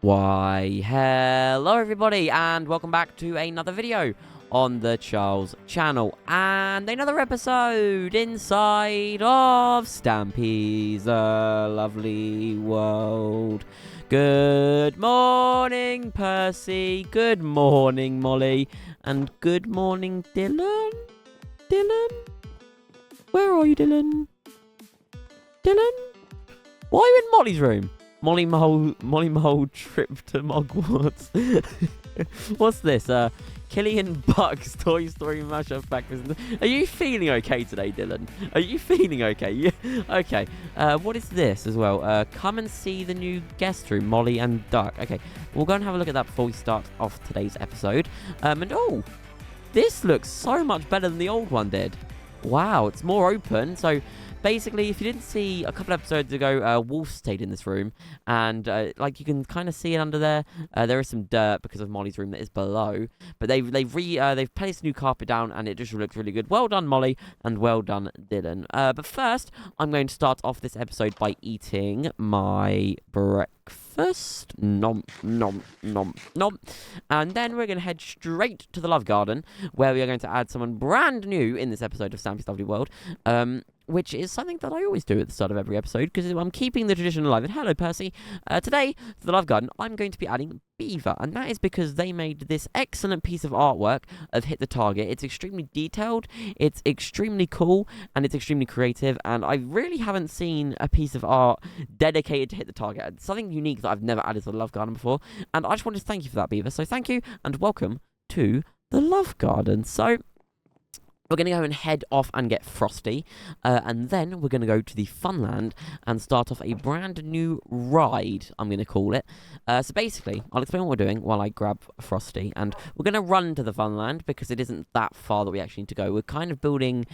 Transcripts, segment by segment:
Why, hello everybody, and welcome back to another video on the Charles channel, and another episode inside of Stampy's lovely world. Good morning, Percy, good morning, Molly, and good morning, Dylan? Dylan? Where are you, Dylan? Dylan? Why are you in Molly's room? Molly Mole trip to Hogwarts. What's this? Killian Buck's Toy Story mashup breakfast. Are you feeling okay today, Dylan? Are you feeling okay? Okay. What is this as well? Come and see the new guest room, Molly and Duck. Okay, we'll go and have a look at that before we start off today's episode. And oh, this looks so much better than the old one did. Wow, it's more open. So basically, if you didn't see a couple episodes ago, Wolf stayed in this room, and like you can kind of see it under there. There is some dirt because of Molly's room that is below, but they've placed new carpet down, and it just looks really good. Well done, Molly, and well done, Dylan. But first, I'm going to start off this episode by eating my breakfast. Nom nom nom nom, and then we're going to head straight to the Love Garden, where we are going to add someone brand new in this episode of Stampy's Lovely World. Which is something that I always do at the start of every episode, because I'm keeping the tradition alive. And hello, Percy. Today, to the Love Garden, I'm going to be adding Beaver, and that is because they made this excellent piece of artwork of Hit the Target. It's extremely detailed, it's extremely cool, and it's extremely creative, and I really haven't seen a piece of art dedicated to Hit the Target. It's something unique that I've never added to the Love Garden before, and I just wanted to thank you for that, Beaver. So thank you, and welcome to the Love Garden. So we're going to go and head off and get Frosty, and then we're going to go to the Funland and start off a brand new ride, I'm going to call it. So basically, I'll explain what we're doing while I grab Frosty, and we're going to run to the Funland because it isn't that far that we actually need to go. We're kind of building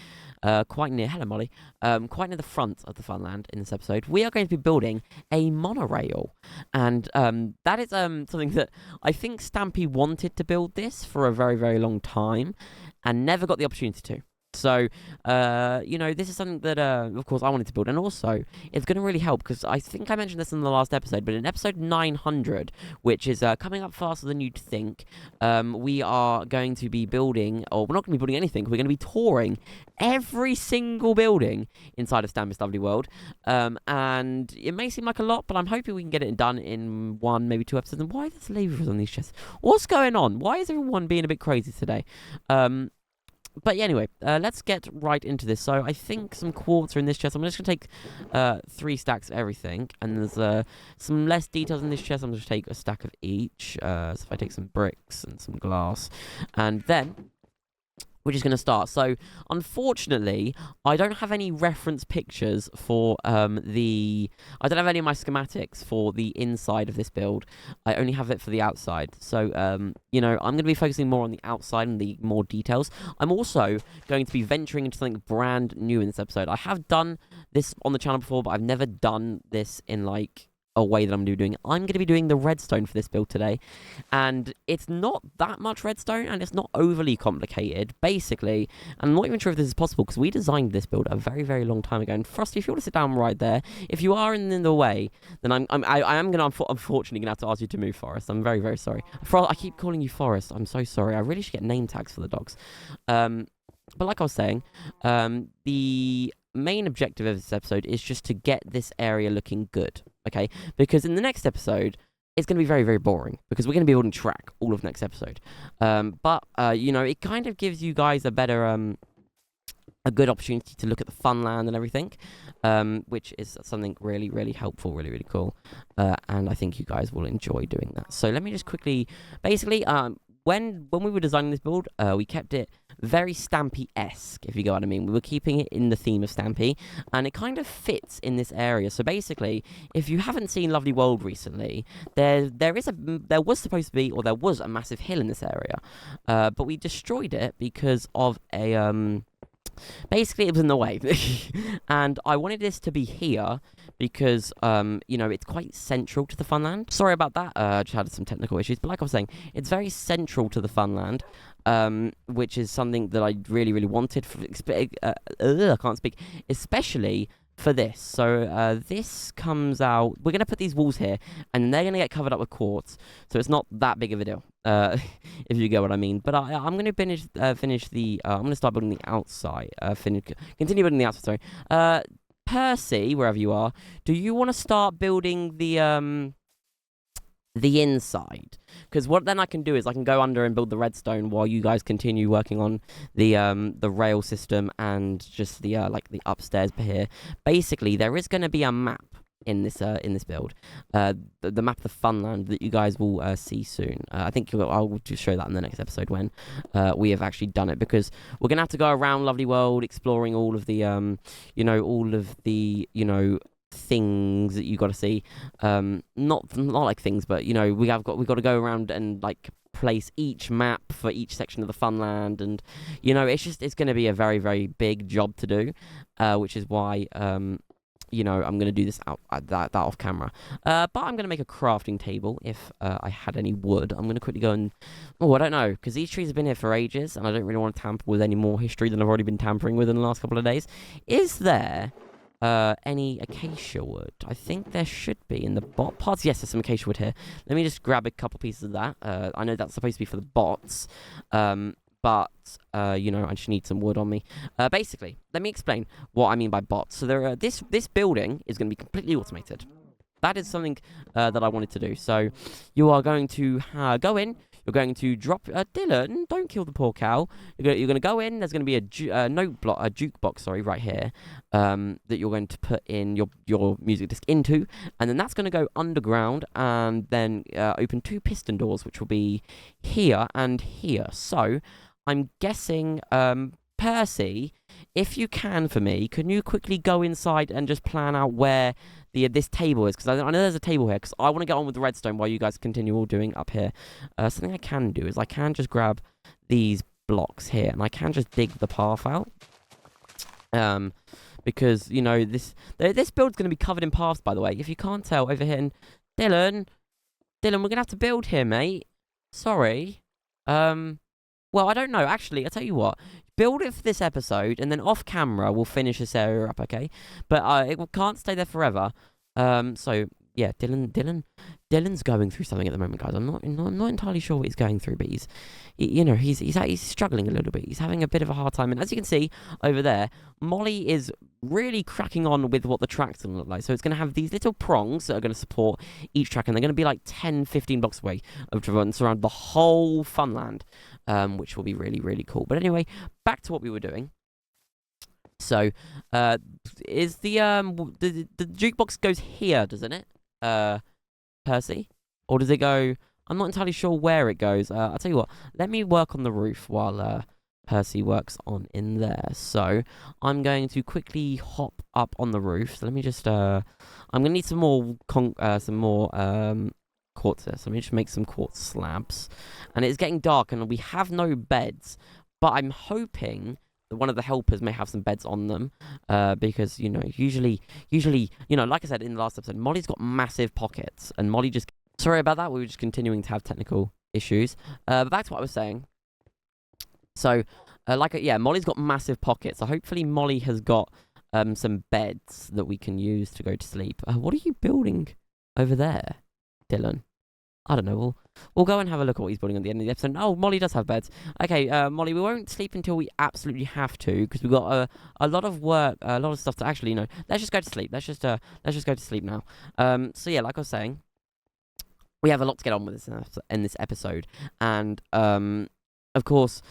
quite near, hello Molly, quite near the front of the Funland in this episode. We are going to be building a monorail, and that is something that I think Stampy wanted to build this for a very, very long time, and never got the opportunity to. So, this is something that, of course, I wanted to build. And also, it's going to really help, because I think I mentioned this in the last episode, but in episode 900, which is coming up faster than you'd think, we are going to be building, or we're not going to be building anything, we're going to be touring every single building inside of Stampy's Lovely World. And it may seem like a lot, but I'm hoping we can get it done in one, maybe two episodes. And why are there lasers on these chests? What's going on? Why is everyone being a bit crazy today? But yeah, anyway, let's get right into this. So I think some quartz are in this chest. I'm just going to take 3 stacks of everything. And there's some less details in this chest. I'm going to take a stack of each. So if I take some bricks and some glass. And then we're just going to start. So, unfortunately, I don't have any reference pictures for I don't have any of my schematics for the inside of this build. I only have it for the outside. So, I'm going to be focusing more on the outside and the more details. I'm also going to be venturing into something brand new in this episode. I have done this on the channel before, but I've never done this in, a way that I'm going to be doing. I'm going to be doing the redstone for this build today, and it's not that much redstone, and it's not overly complicated, basically. And I'm not even sure if this is possible, because we designed this build a very, very long time ago. And Frosty, if you want to sit down right there, if you are in the way, then I am going to, unfortunately, going to have to ask you to move, Forest. I'm very, very sorry. I keep calling you Forest. I'm so sorry. I really should get name tags for the dogs. But like I was saying, the main objective of this episode is just to get this area looking good, okay? Because in the next episode, it's going to be very, very boring, because we're going to be building track all of next episode. But it kind of gives you guys a better, a good opportunity to look at the Funland and everything, which is something really, really helpful, really, really cool. And I think you guys will enjoy doing that. So let me just quickly, basically, when we were designing this build, we kept it very Stampy-esque, if you get what I mean. We were keeping it in the theme of Stampy, and it kind of fits in this area. So basically, if you haven't seen Lovely World recently, there was a massive hill in this area, but we destroyed it because of a basically it was in the way. And I wanted this to be here because it's quite central to the Funland. Sorry about that, just had some technical issues, but like I was saying, it's very central to the Funland, which is something that I really, really wanted. I can't speak, especially for this. So this comes out. We're gonna put these walls here, and they're gonna get covered up with quartz. So it's not that big of a deal, if you get what I mean. But I'm gonna finish the. I'm gonna start building the outside. Continue building the outside. Sorry. Percy, wherever you are, do you want to start building the inside? Because what then I can do is I can go under and build the redstone while you guys continue working on the rail system and just the like the upstairs here. Basically, there is going to be a map in this build, the map of the funland that you guys will see soon. I think I'll just show that in the next episode when we have actually done it, because we're gonna have to go around Lovely World exploring all of the things that you got to see, not like things, but we've got to go around and like place each map for each section of the funland, and it's going to be a very, very big job to do, which is why I'm going to do this that off camera, but I'm going to make a crafting table if I had any wood. I'm going to quickly go and I don't know, because these trees have been here for ages and I don't really want to tamper with any more history than I've already been tampering with in the last couple of days. Is there any acacia wood? I think there should be in the bot parts. Yes, there's some acacia wood here. Let me just grab a couple pieces of that. I know that's supposed to be for the bots, but I just need some wood on me. Basically, let me explain what I mean by bots. So this building is going to be completely automated. That is something that I wanted to do. So you are going to go in. You're going to drop... Dylan, don't kill the poor cow. You're going to go in. There's going to be a jukebox, sorry, right here, that you're going to put in your music disc into. And then that's going to go underground and then open 2 piston doors, which will be here and here. So I'm guessing... Percy, if you can for me, can you quickly go inside and just plan out where this table is? Because I know there's a table here, because I want to get on with the redstone while you guys continue all doing up here. Something I can do is I can just grab these blocks here, and I can just dig the path out. Because, this build's going to be covered in paths, by the way. If you can't tell, over here, and Dylan, we're going to have to build here, mate. Sorry. Well, I don't know. Actually, I'll tell you what. Build it for this episode, and then off camera, we'll finish this area up, okay? But it can't stay there forever. So, yeah, Dylan's going through something at the moment, guys. I'm not entirely sure what he's going through, but he's struggling a little bit. He's having a bit of a hard time. And as you can see over there, Molly is really cracking on with what the track's going to look like. So it's going to have these little prongs that are going to support each track, and they're going to be like 10, 15 blocks away to run surround the whole funland, which will be really, really cool. But anyway, back to what we were doing. So, is the jukebox goes here, doesn't it? Percy? Or does it go... I'm not entirely sure where it goes. I'll tell you what. Let me work on the roof while Percy works on in there. So, I'm going to quickly hop up on the roof. So, let me just... I'm going to need some more quartz here. So, let me just make some quartz slabs. And it's getting dark, and we have no beds. But I'm hoping... one of the helpers may have some beds on them, because, usually, like I said in the last episode, Molly's got massive pockets, and Molly just... Sorry about that, we were just continuing to have technical issues. But back to what I was saying. So, Molly's got massive pockets, so hopefully Molly has got some beds that we can use to go to sleep. What are you building over there, Dylan? I don't know. We'll go and have a look at what he's building at the end of the episode. Oh, Molly does have beds. Okay, Molly, we won't sleep until we absolutely have to, because we've got a lot of work, a lot of stuff to actually, let's just go to sleep. Let's just go to sleep now. So yeah, like I was saying, we have a lot to get on with in this episode, and of course,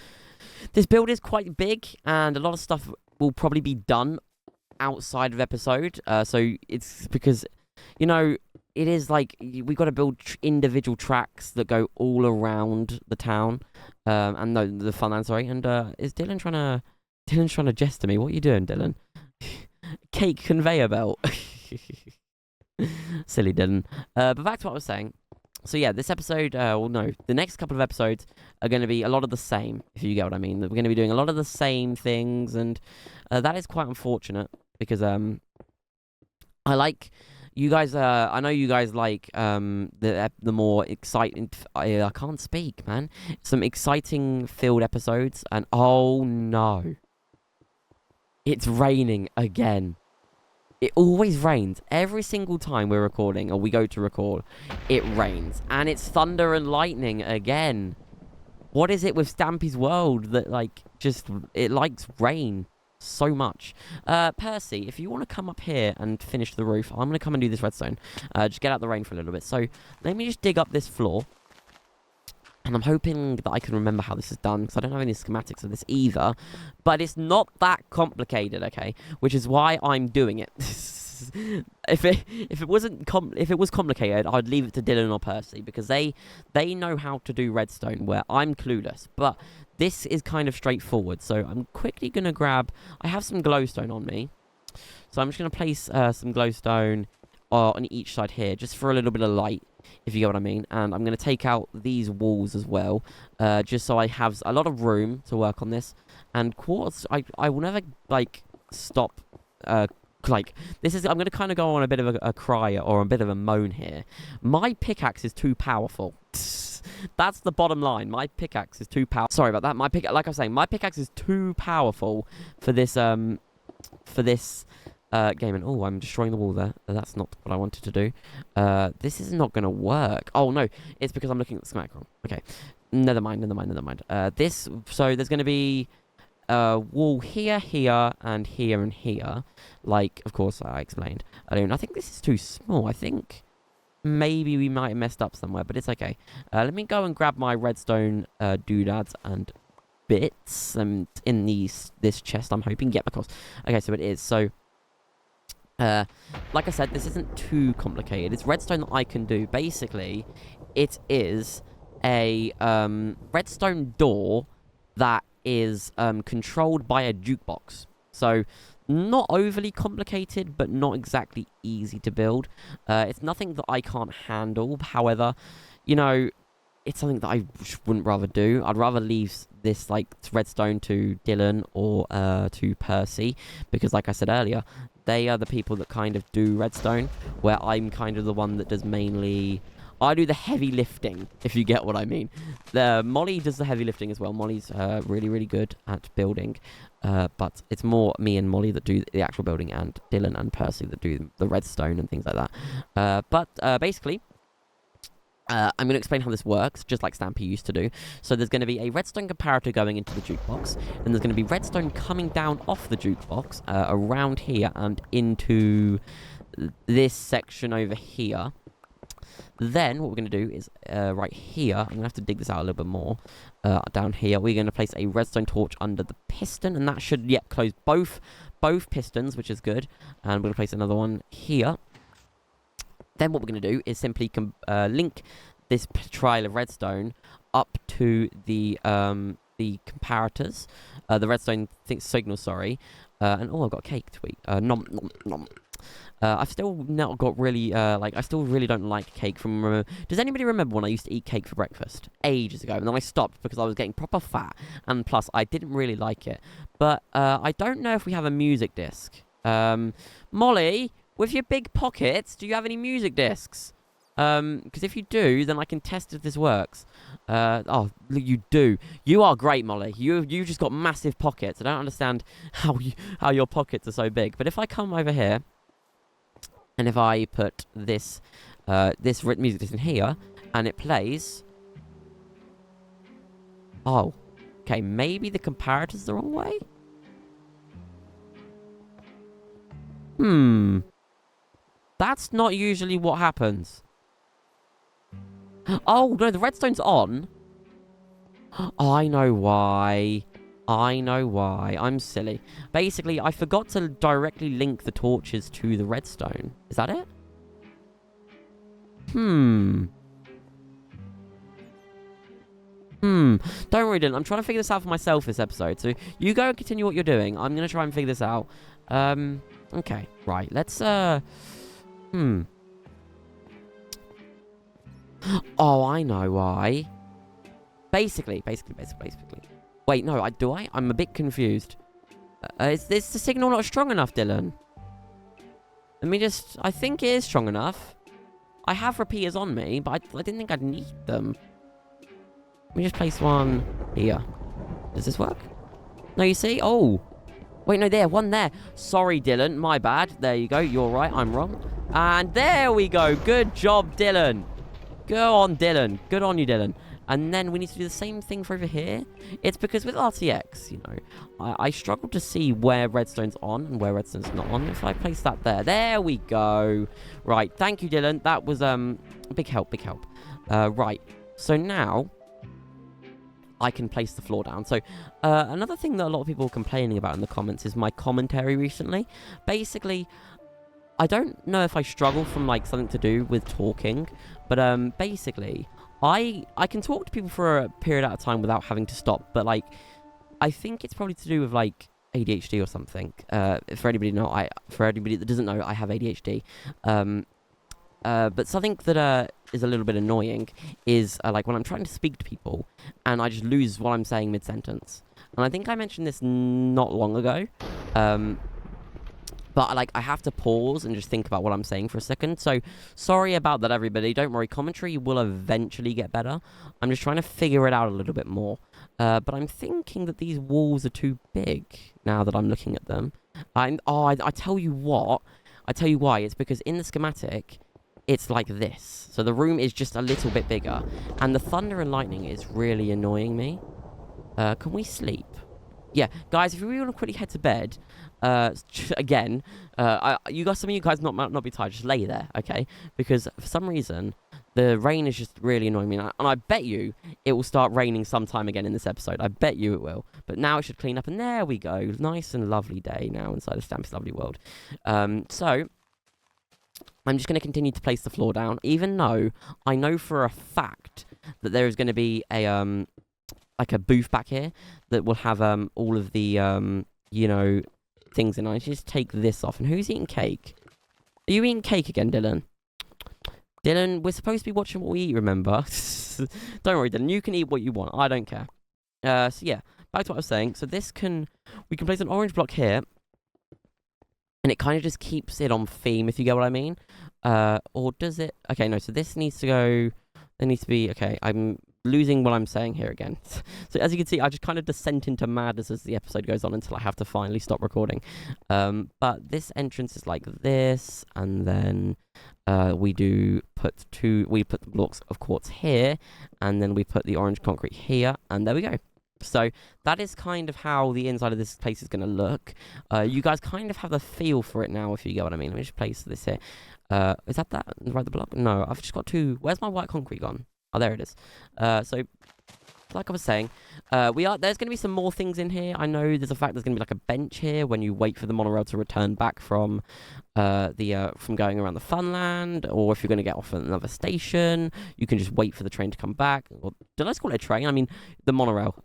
this build is quite big, and a lot of stuff will probably be done outside of episode. So it's because, it is like we got to build individual tracks that go all around the town, and the funland. Sorry, and is Dylan trying to jest to me? What are you doing, Dylan? Cake conveyor belt. Silly Dylan. But back to what I was saying. So yeah, this episode, the next couple of episodes are going to be a lot of the same, if you get what I mean. We're going to be doing a lot of the same things, and that is quite unfortunate because I like. You guys, I know you guys like the more exciting. I can't speak, man. Some exciting filled episodes, and oh no, it's raining again. It always rains. Every single time we're recording or we go to record, it rains. And it's thunder and lightning again. What is it with Stampy's world that, like, just, it likes rain so much? Percy, if you want to come up here and finish the roof, I'm going to come and do this redstone. Just get out the rain for a little bit. So, let me just dig up this floor. And I'm hoping that I can remember how this is done, because I don't have any schematics of this either. But it's not that complicated, okay? Which is why I'm doing it. if it was complicated, I'd leave it to Dylan or Percy, because they know how to do redstone, where I'm clueless. But this is kind of straightforward. So I'm quickly gonna grab. I have some glowstone on me, so I'm just gonna place some glowstone on each side here, just for a little bit of light, if you get what I mean. And I'm going to take out these walls as well, just so I have a lot of room to work on this. And quartz, I will never, like, stop, like, this is, I'm going to kind of go on a bit of a cry or a bit of a moan here. My pickaxe is too powerful. That's the bottom line. My pickaxe is too powerful. Sorry about that. Like I was saying, my pickaxe is too powerful for this, game. And oh, I'm destroying the wall there. That's not what I wanted to do. This is not going to work. Oh no, it's because I'm looking at the schematic wrong. Okay, never mind. So there's going to be a wall here, here, and here, and here. Like, of course, I explained. I think this is too small. I think maybe we might have messed up somewhere, but it's okay. Let me go and grab my redstone doodads and bits in this chest. I'm hoping. Yep, of course. Okay, so it is. So. Like I said, this isn't too complicated. It's redstone that I can do. Basically, it is a redstone door that is controlled by a jukebox. So, not overly complicated, but not exactly easy to build. It's nothing that I can't handle. However, you know, it's something that I wouldn't rather do. I'd rather leave this, like, redstone to Dylan or to Percy, because, like I said earlier, they are the people that kind of do redstone, where I'm kind of the one that does mainly. I do the heavy lifting, if you get what I mean. Molly does the heavy lifting as well. Molly's really, really good at building, but it's more me and Molly that do the actual building, and Dylan and Percy that do the redstone and things like that. But basically, I'm going to explain how this works, just like Stampy used to do. So there's going to be a redstone comparator going into the jukebox, and there's going to be redstone coming down off the jukebox, around here and into this section over here. Then what we're going to do is, right here, I'm going to have to dig this out a little bit more, down here, we're going to place a redstone torch under the piston, and that should, close both pistons, which is good. And we're going to place another one here. Then what we're going to do is simply link this trial of redstone up to the comparators, the redstone signal, sorry. And oh, I've got cake to eat. Nom nom nom. I've still not got really I still really don't like cake from. Does anybody remember when I used to eat cake for breakfast ages ago, and then I stopped because I was getting proper fat, and plus I didn't really like it. But I don't know if we have a music disc. Molly, with your big pockets, do you have any music discs? Because if you do, then I can test if this works. Oh, you do. You are great, Molly. You just got massive pockets. I don't understand how your pockets are so big. But if I come over here, and if I put this music disc in here, and it plays. Oh, okay. Maybe the comparator's the wrong way. That's not usually what happens. Oh, no, the redstone's on. Oh, I know why. I'm silly. Basically, I forgot to directly link the torches to the redstone. Is that it? Don't worry, Dylan. I'm trying to figure this out for myself this episode. So, you go and continue what you're doing. I'm going to try and figure this out. Okay. Right. Let's, Oh, I know why. Basically. Wait, no, do I? I'm a bit confused. Is the signal not strong enough, Dylan? Let me just. I think it is strong enough. I have repeaters on me, but I didn't think I'd need them. Let me just place one here. Does this work? No, you see? Oh. Wait, no, there, one there. Sorry, Dylan, my bad. There you go. You're right, I'm wrong. And there we go. Good job, Dylan. Go on, Dylan. Good on you, Dylan. And then we need to do the same thing for over here. It's because with RTX, you know, I struggle to see where redstone's on and where redstone's not on. If I place that there we go. Right, thank you, Dylan. That was big help, big help. Right, so now I can place the floor down. So another thing that a lot of people are complaining about in the comments is my commentary recently. Basically, I don't know if I struggle from like something to do with talking, but basically I can talk to people for a period at a time without having to stop, but like I think it's probably to do with like ADHD or something. For anybody that doesn't know, I have ADHD. But something that is a little bit annoying is like when I'm trying to speak to people and I just lose what I'm saying mid-sentence. And I think I mentioned this not long ago. But like I have to pause and just think about what I'm saying for a second. So sorry about that, everybody. Don't worry, commentary will eventually get better. I'm just trying to figure it out a little bit more. But I'm thinking that these walls are too big now that I'm looking at them. I tell you what. I tell you why. It's because in the schematic, it's like this. So the room is just a little bit bigger. And the thunder and lightning is really annoying me. Can we sleep? Yeah, guys, if you really want to quickly head to bed, again, some of you guys might not be tired, just lay there, okay? Because for some reason, the rain is just really annoying me, and I bet you it will start raining sometime again in this episode. I bet you it will. But now it should clean up, and there we go. Nice and lovely day now inside of Stampy's lovely world. So I'm just going to continue to place the floor down, even though I know for a fact that there is going to be a like a booth back here that will have all of the you know, things in it. I just take this off. And who's eating cake? Are you eating cake again, Dylan? Dylan, we're supposed to be watching what we eat, remember? Don't worry, Dylan. You can eat what you want. I don't care. So yeah, back to what I was saying. So we can place an orange block here. And it kind of just keeps it on theme, if you get what I mean. Or does it? Okay, no. So this needs to go. There needs to be. Okay, I'm losing what I'm saying here again. So as you can see, I just kind of descent into madness as the episode goes on until I have to finally stop recording. But this entrance is like this, and then we put the blocks of quartz here, and then we put the orange concrete here, and there we go. So that is kind of how the inside of this place is going to look. You guys kind of have the feel for it now, if you get what I mean. Let me just place this here. Is that right, the block? No, I've just got two. Where's my white concrete gone? Oh, there it is. So, like I was saying, there's going to be some more things in here. I know there's going to be like a bench here when you wait for the monorail to return back from going around the funland, or if you're going to get off at another station, you can just wait for the train to come back. Or did I call it a train? I mean, the monorail.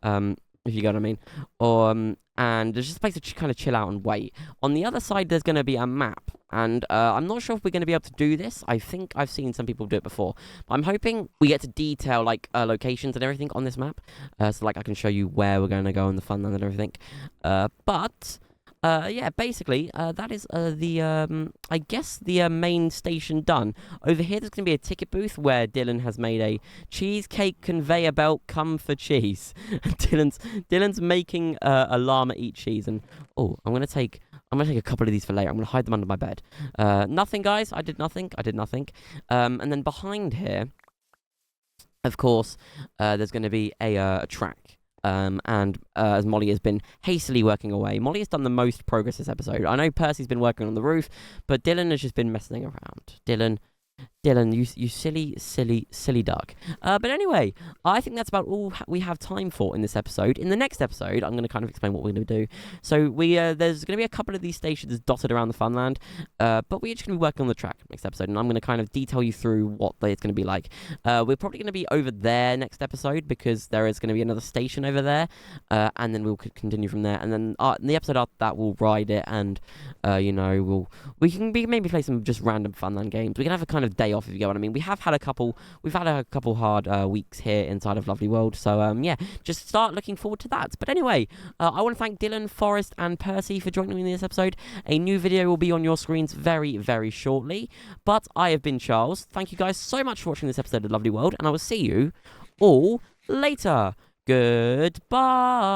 If you get what I mean. Or and there's just a place to kind of chill out and wait. On the other side, there's going to be a map. And I'm not sure if we're going to be able to do this. I think I've seen some people do it before. But I'm hoping we get to detail, like, locations and everything on this map. So, like, I can show you where we're going to go in the funland and everything. Yeah, basically, that is I guess the main station done. Over here, there's going to be a ticket booth where Dylan has made a cheesecake conveyor belt come for cheese. Dylan's making a llama eat cheese. And, oh, I'm going to take a couple of these for later. I'm going to hide them under my bed. Nothing, guys. I did nothing. And then behind here, of course, there's going to be a track. As Molly has been hastily working away. Molly has done the most progress this episode. I know Percy's been working on the roof, but Dylan has just been messing around. Dylan, you silly duck. But anyway, I think that's about all we have time for in this episode. In the next episode, I'm going to kind of explain what we're going to do. So there's going to be a couple of these stations dotted around the funland, but we're just going to be working on the track next episode, and I'm going to kind of detail you through what it's going to be like. We're probably going to be over there next episode because there is going to be another station over there, and then we'll continue from there. And then in the episode after that, we'll ride it, and we can maybe play some just random funland games. We can have a kind of day off, if you get what I mean. We've had a couple hard weeks here inside of Lovely World, so yeah, just start looking forward to that. But anyway, I want to thank Dylan, Forrest, and Percy for joining me in this episode. A new video will be on your screens very, very shortly. But I have been Charles. Thank you guys so much for watching this episode of Lovely World, and I will see you all later. Goodbye.